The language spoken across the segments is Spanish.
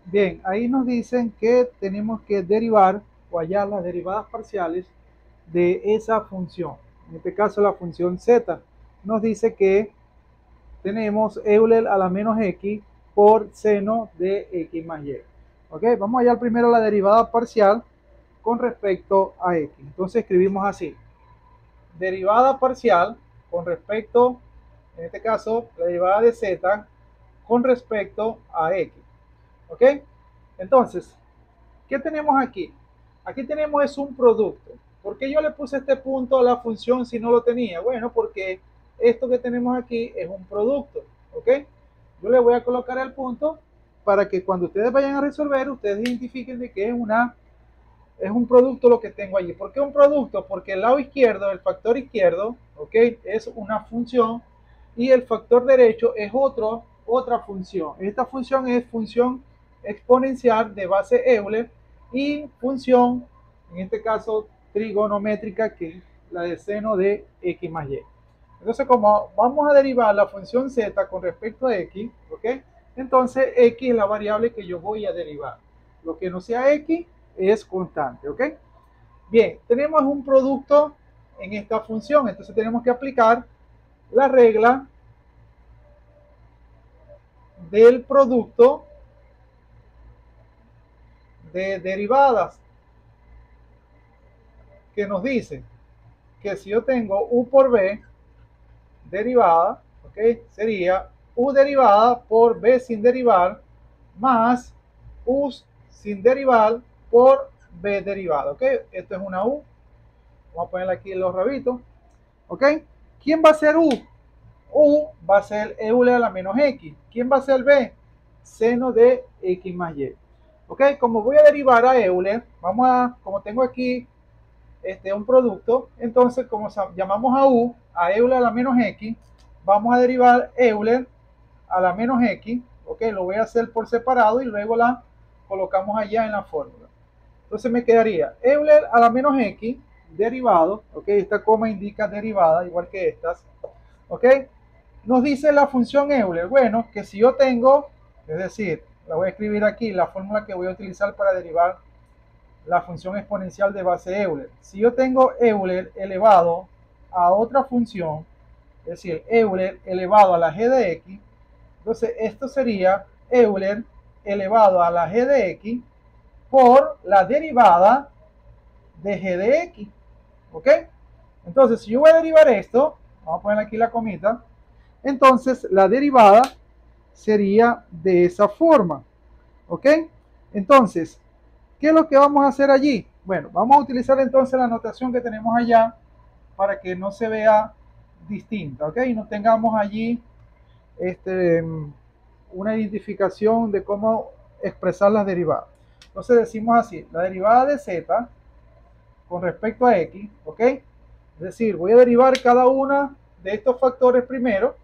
Bien, ahí nos dicen que tenemos que derivar o hallar las derivadas parciales de esa función. En este caso la función z. Nos dice que tenemos Euler a la menos x por seno de x más y. Ok, vamos a hallar primero la derivada parcial con respecto a x. Entonces escribimos así: derivada parcial con respecto, en este caso, la derivada de z con respecto a x. ¿Ok? Entonces, ¿qué tenemos aquí? Aquí tenemos es un producto. ¿Por qué yo le puse este punto a la función si no lo tenía? Bueno, porque esto que tenemos aquí es un producto. ¿Ok? Yo le voy a colocar el punto para que cuando ustedes vayan a resolver, ustedes identifiquen de que es un producto lo que tengo allí. ¿Por qué un producto? Porque el lado izquierdo, el factor izquierdo, ¿ok? Es una función y el factor derecho es otra función. Esta función es función exponencial de base Euler y función, en este caso, trigonométrica, que es la de seno de x más y. Entonces, como vamos a derivar la función z con respecto a x, ¿ok? Entonces, x es la variable que yo voy a derivar. Lo que no sea x es constante, ¿ok? Bien, tenemos un producto en esta función, entonces tenemos que aplicar la regla del producto de derivadas, que nos dice que si yo tengo u por b derivada, ¿ok? Sería u derivada por b sin derivar más u sin derivar por b derivada, ¿ok? Esto es una u. Vamos a ponerle aquí los rabitos, ¿ok? ¿Quién va a ser u? U va a ser Euler a la menos x. ¿Quién va a ser b? Seno de x más y. ¿Ok? Como voy a derivar a Euler, como tengo aquí un producto, entonces como llamamos a u, a Euler a la menos x, vamos a derivar Euler a la menos x, ok, lo voy a hacer por separado y luego la colocamos allá en la fórmula. Entonces me quedaría Euler a la menos x derivado, ok, esta coma indica derivada, igual que estas, ok. Nos dice la función Euler, bueno, que si yo tengo, es decir, la voy a escribir aquí, la fórmula que voy a utilizar para derivar la función exponencial de base Euler. Si yo tengo Euler elevado a otra función, es decir, Euler elevado a la g de x, entonces esto sería Euler elevado a la g de x por la derivada de g de x. ¿Ok? Entonces, si yo voy a derivar esto, vamos a poner aquí la comita, entonces la derivada sería de esa forma. ¿Ok? Entonces, ¿qué es lo que vamos a hacer allí? Bueno, vamos a utilizar entonces la notación que tenemos allá para que no se vea distinta, ¿ok? Y no tengamos allí una identificación de cómo expresar las derivadas. Entonces decimos así, la derivada de z con respecto a x, ¿ok? Es decir, voy a derivar cada una de estos factores primero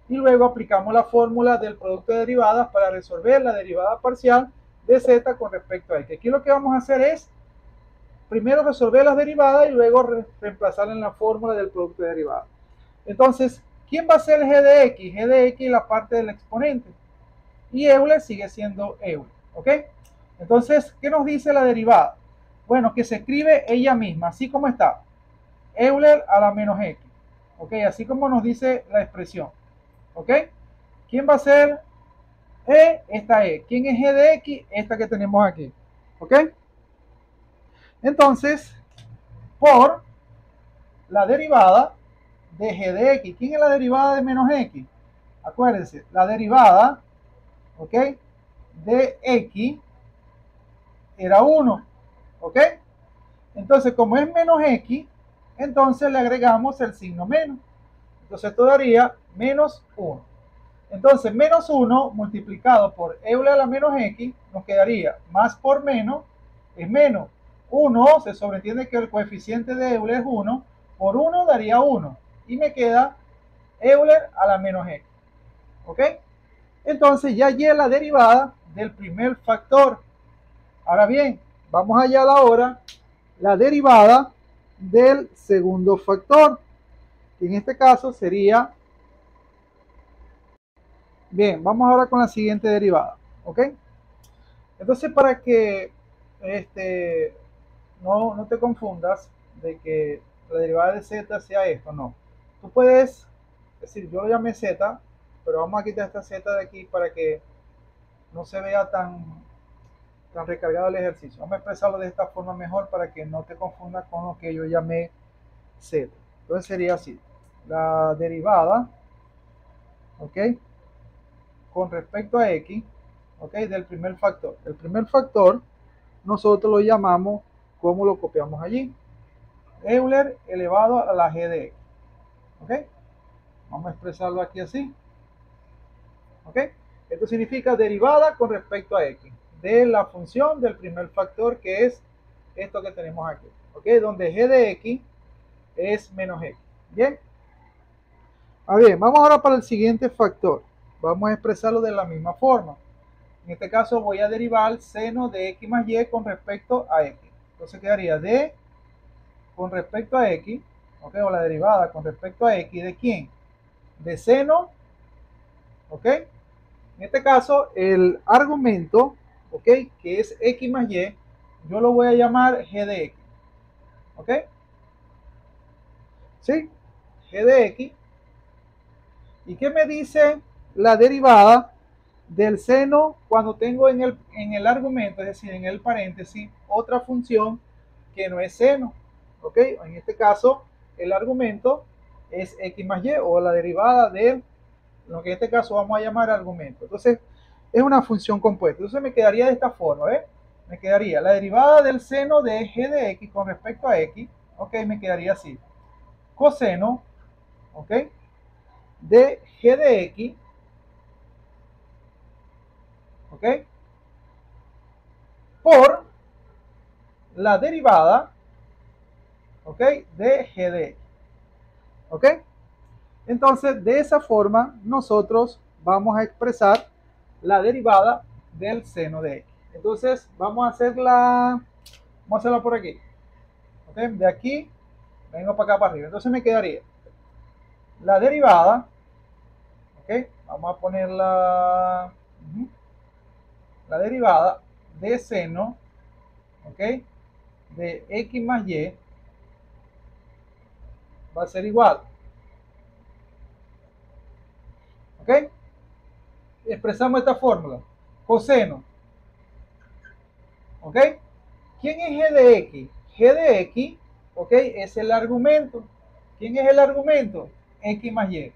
y luego aplicamos la fórmula del producto de derivadas para resolver la derivada parcial de z con respecto a x. Aquí lo que vamos a hacer es primero resolver las derivadas y luego reemplazar en la fórmula del producto de derivadas. Entonces, ¿quién va a ser g de x? G de x es la parte del exponente. Y Euler sigue siendo Euler. ¿Ok? Entonces, ¿qué nos dice la derivada? Bueno, que se escribe ella misma, así como está. Euler a la menos x. ¿Ok? Así como nos dice la expresión. ¿Ok? ¿Quién va a ser E? Esta E. ¿Quién es G de X? Esta que tenemos aquí. ¿Ok? Entonces, por la derivada de G de X. ¿Quién es la derivada de menos X? Acuérdense, la derivada, ¿ok? De X era 1. ¿Ok? Entonces, como es menos X, entonces le agregamos el signo menos. Entonces esto daría menos 1. Entonces, menos 1 multiplicado por Euler a la menos X nos quedaría más por menos es menos. 1 se sobreentiende que el coeficiente de Euler es 1. Por 1 daría 1. Y me queda Euler a la menos X. ¿Ok? Entonces ya hallé la derivada del primer factor. Ahora bien, vamos a hallar ahora la derivada del segundo factor, que en este caso sería, bien, vamos ahora con la siguiente derivada, ¿ok? Entonces, para que no te confundas de que la derivada de z sea esto, no. Tú puedes decir, yo lo llamé z, pero vamos a quitar esta z de aquí para que no se vea tan recargado el ejercicio. Vamos a expresarlo de esta forma mejor para que no te confundas con lo que yo llamé z. Entonces sería así, la derivada, ¿ok? Con respecto a x, ¿ok? Del primer factor. El primer factor nosotros lo llamamos, como lo copiamos allí, Euler elevado a la g de x, ¿ok? Vamos a expresarlo aquí así, ¿ok? Esto significa derivada con respecto a x de la función del primer factor, que es esto que tenemos aquí, ¿ok? Donde g de x es menos x. Bien. Bien, vamos ahora para el siguiente factor. Vamos a expresarlo de la misma forma. En este caso voy a derivar seno de x más y con respecto a x. Entonces quedaría d con respecto a x, ¿ok? O la derivada con respecto a x, ¿de quién? De seno, ¿ok? En este caso, el argumento, ¿ok? Que es x más y, yo lo voy a llamar g de x, ¿ok? ¿Sí? G de x. ¿Y qué me dice la derivada del seno cuando tengo en el argumento, es decir, en el paréntesis, otra función que no es seno? ¿Ok? En este caso, el argumento es x más y, o la derivada de lo que en este caso vamos a llamar argumento. Entonces, es una función compuesta. Entonces me quedaría de esta forma, ¿ves? Me quedaría la derivada del seno de g de x con respecto a x, ¿ok? Me quedaría así. Coseno, ¿ok? De g de x, ¿ok? Por la derivada, ¿ok? De g de x, ¿ok? Entonces, de esa forma, nosotros vamos a expresar la derivada del seno de x. Entonces, vamos a hacerla por aquí, ¿ok? De aquí, vengo para acá para arriba. Entonces me quedaría la derivada, ¿ok? Vamos a ponerla, la derivada de seno, ¿ok? De x más y va a ser igual, ¿ok? Expresamos esta fórmula, coseno, ¿ok? ¿Quién es g de x? G de x, ¿ok? Es el argumento. ¿Quién es el argumento? X más y,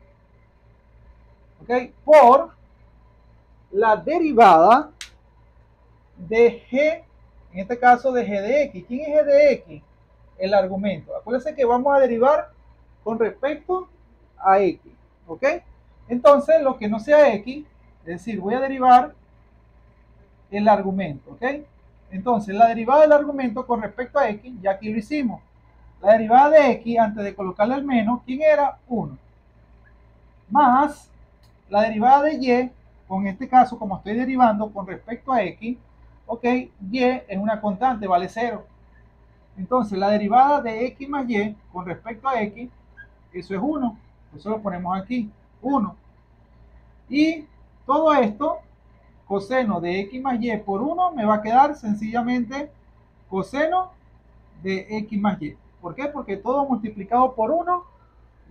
¿ok? Por la derivada de g, en este caso de g de x. ¿Quién es g de x? El argumento. Acuérdense que vamos a derivar con respecto a x, ¿ok? Entonces, lo que no sea x, es decir, voy a derivar el argumento, ¿ok? Entonces, la derivada del argumento con respecto a x, ya aquí lo hicimos. La derivada de x, antes de colocarle el menos, ¿quién era? 1. Más la derivada de y, con este caso, como estoy derivando con respecto a x, ok, y es una constante, vale 0. Entonces, la derivada de x más y con respecto a x, eso es 1. Eso lo ponemos aquí, 1. Y todo esto, coseno de x más y por 1, me va a quedar sencillamente coseno de x más y. ¿Por qué? Porque todo multiplicado por 1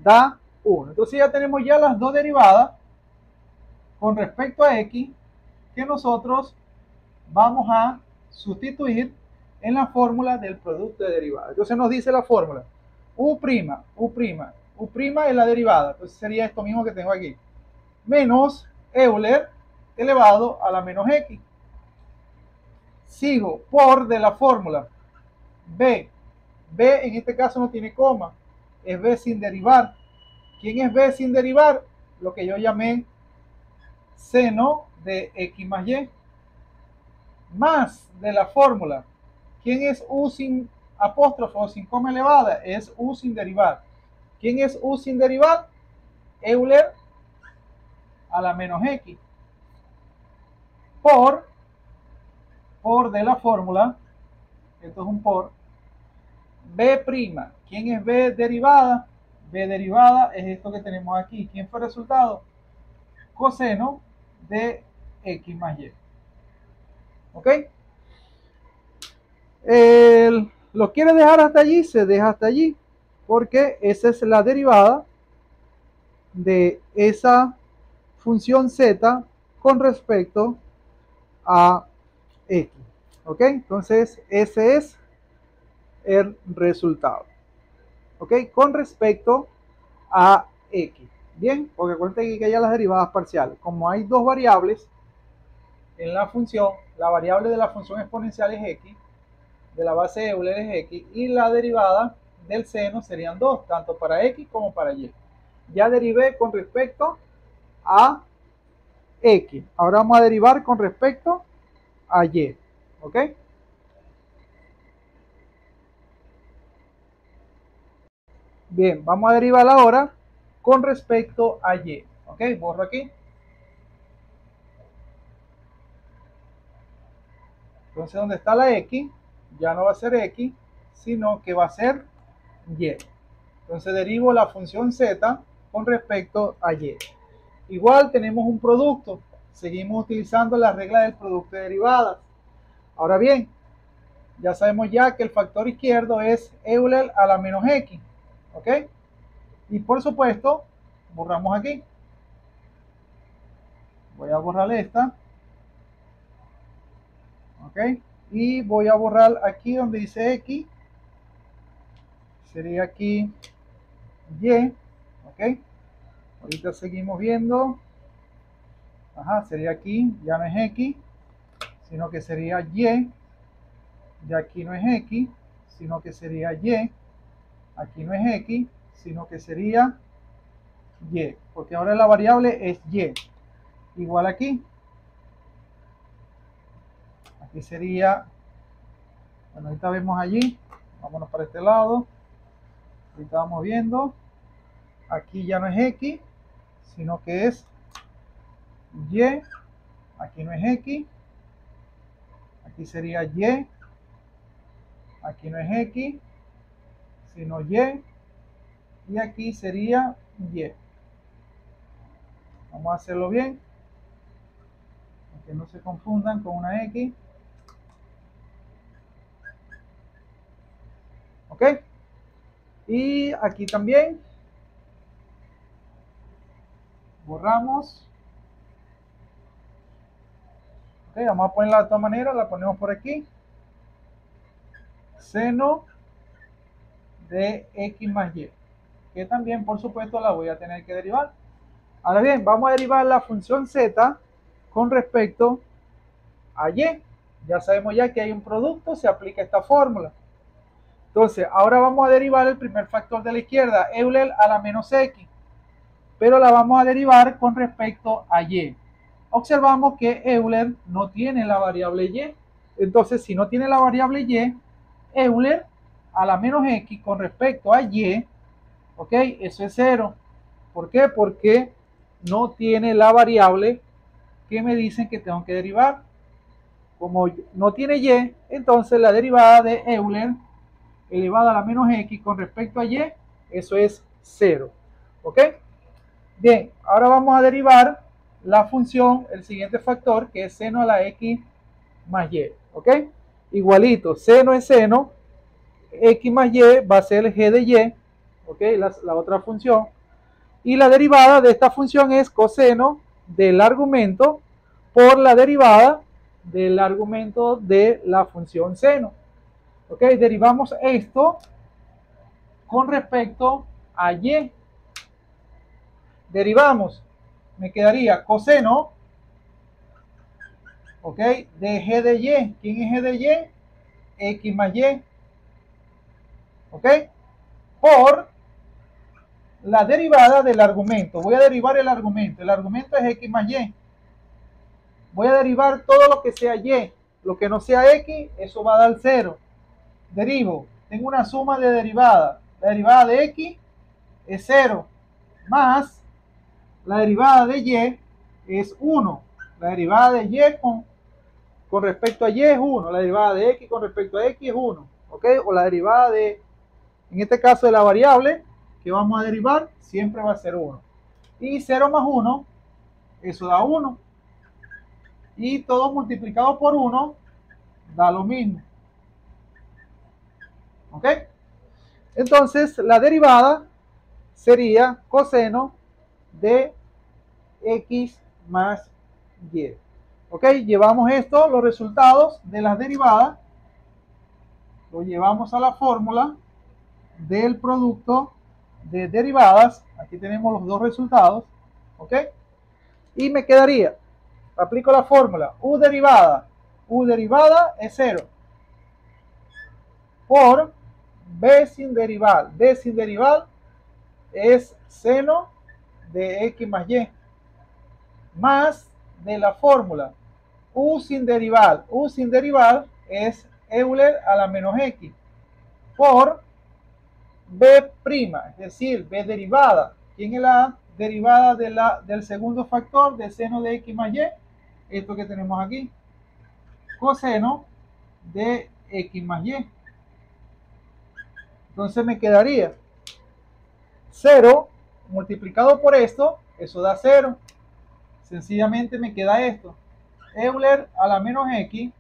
da 1. Entonces ya tenemos ya las dos derivadas con respecto a x que nosotros vamos a sustituir en la fórmula del producto de derivada. Entonces nos dice la fórmula u', u' es la derivada, entonces sería esto mismo que tengo aquí, menos Euler elevado a la menos x. Sigo por de la fórmula b. B en este caso no tiene coma, es b sin derivar. ¿Quién es b sin derivar? Lo que yo llamé seno de x más y. Más de la fórmula. ¿Quién es u sin apóstrofo o sin coma elevada? Es u sin derivar. ¿Quién es u sin derivar? Euler a la menos x. Por de la fórmula, esto es un por, b'. ¿Quién es b derivada? B derivada es esto que tenemos aquí. ¿Quién fue el resultado? Coseno de x más y. ¿Ok? Lo quiere dejar hasta allí, se deja hasta allí, porque esa es la derivada de esa función z con respecto a x. ¿Ok? Entonces, ese es el resultado. ¿Ok? Con respecto a x. Bien, porque acuérdense que hay las derivadas parciales. Como hay dos variables en la función, la variable de la función exponencial es x, de la base de Euler es x, y la derivada del seno serían 2, tanto para x como para y. Ya derivé con respecto a x. Ahora vamos a derivar con respecto a y. ¿Ok? Bien, vamos a derivar ahora con respecto a y. ¿Ok? Borro aquí. Entonces, donde está la x, ya no va a ser x, sino que va a ser y. Entonces, derivo la función z con respecto a y. Igual tenemos un producto. Seguimos utilizando la regla del producto de derivadas. Ahora bien, ya sabemos ya que el factor izquierdo es Euler a la menos x. ¿Ok? Y por supuesto, borramos aquí. Voy a borrar esta. ¿Ok? Y voy a borrar aquí donde dice x. Sería aquí y. ¿Ok? Ahorita seguimos viendo. Ajá, sería aquí, ya no es x, sino que sería y. Y aquí no es x, sino que sería y. Aquí no es x, sino que sería y, porque ahora la variable es y. Igual aquí. Aquí sería, bueno, ahorita vemos allí. Vámonos para este lado. Ahorita vamos viendo. Aquí ya no es x, sino que es y. Aquí no es x. Aquí sería y. Aquí no es x, sino y. Y aquí sería y. Vamos a hacerlo bien, que no se confundan con una x. ¿Ok? Y aquí también borramos. ¿Ok? Vamos a ponerla de esta manera, la ponemos por aquí. Seno de x más y, que también por supuesto la voy a tener que derivar. Ahora bien, vamos a derivar la función z con respecto a y. Ya sabemos ya que hay un producto, se aplica esta fórmula. Entonces, ahora vamos a derivar el primer factor de la izquierda, Euler a la menos x, pero la vamos a derivar con respecto a y. Observamos que Euler no tiene la variable y. Entonces, si no tiene la variable y, Euler a la menos x con respecto a y, ¿ok? Eso es 0. ¿Por qué? Porque no tiene la variable que me dicen que tengo que derivar. Como no tiene y, entonces la derivada de Euler elevada a la menos x con respecto a y, eso es 0. ¿Ok? Bien, ahora vamos a derivar la función, el siguiente factor, que es seno a la x más y. ¿Ok? Igualito, seno es seno, x más y va a ser el g de y. ¿Ok? La otra función. Y la derivada de esta función es coseno del argumento por la derivada del argumento de la función seno. ¿Ok? Derivamos esto con respecto a y. Derivamos, me quedaría coseno, ¿ok? De g de y. ¿Quién es g de y? X más y. ¿Ok? Por la derivada del argumento. Voy a derivar el argumento. El argumento es x más y. Voy a derivar todo lo que sea y. Lo que no sea x, eso va a dar 0. Derivo. Tengo una suma de derivadas. La derivada de x es 0. Más la derivada de y es 1. La derivada de y con respecto a y es 1. La derivada de x con respecto a x es 1. ¿Ok? O la derivada de, en este caso, de la variable que vamos a derivar, siempre va a ser 1. Y 0 más 1, eso da 1. Y todo multiplicado por 1 da lo mismo. ¿Ok? Entonces, la derivada sería coseno de x más y. ¿Ok? Llevamos esto, los resultados de las derivadas, lo llevamos a la fórmula del producto de derivadas. Aquí tenemos los dos resultados. ¿Ok? Y me quedaría, aplico la fórmula, u derivada es 0 por b sin derivar. B sin derivar es seno de x más y, más de la fórmula u sin derivar. U sin derivar es Euler a la menos x por b', es decir, b derivada. ¿Quién es la derivada del segundo factor de seno de x más y? Esto que tenemos aquí, coseno de x más y. Entonces me quedaría 0 multiplicado por esto, eso da 0. Sencillamente me queda esto, Euler a la menos x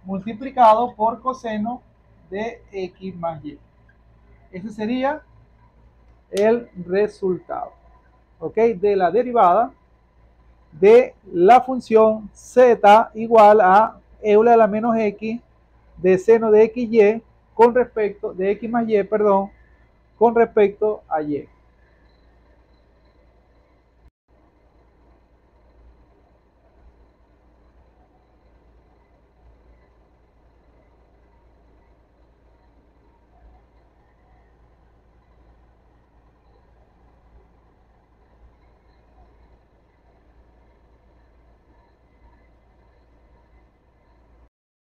multiplicado por coseno de x más y. Ese sería el resultado, ¿ok? De la derivada de la función z igual a Euler a la menos x de seno de xy con respecto de x más y, perdón, con respecto a y.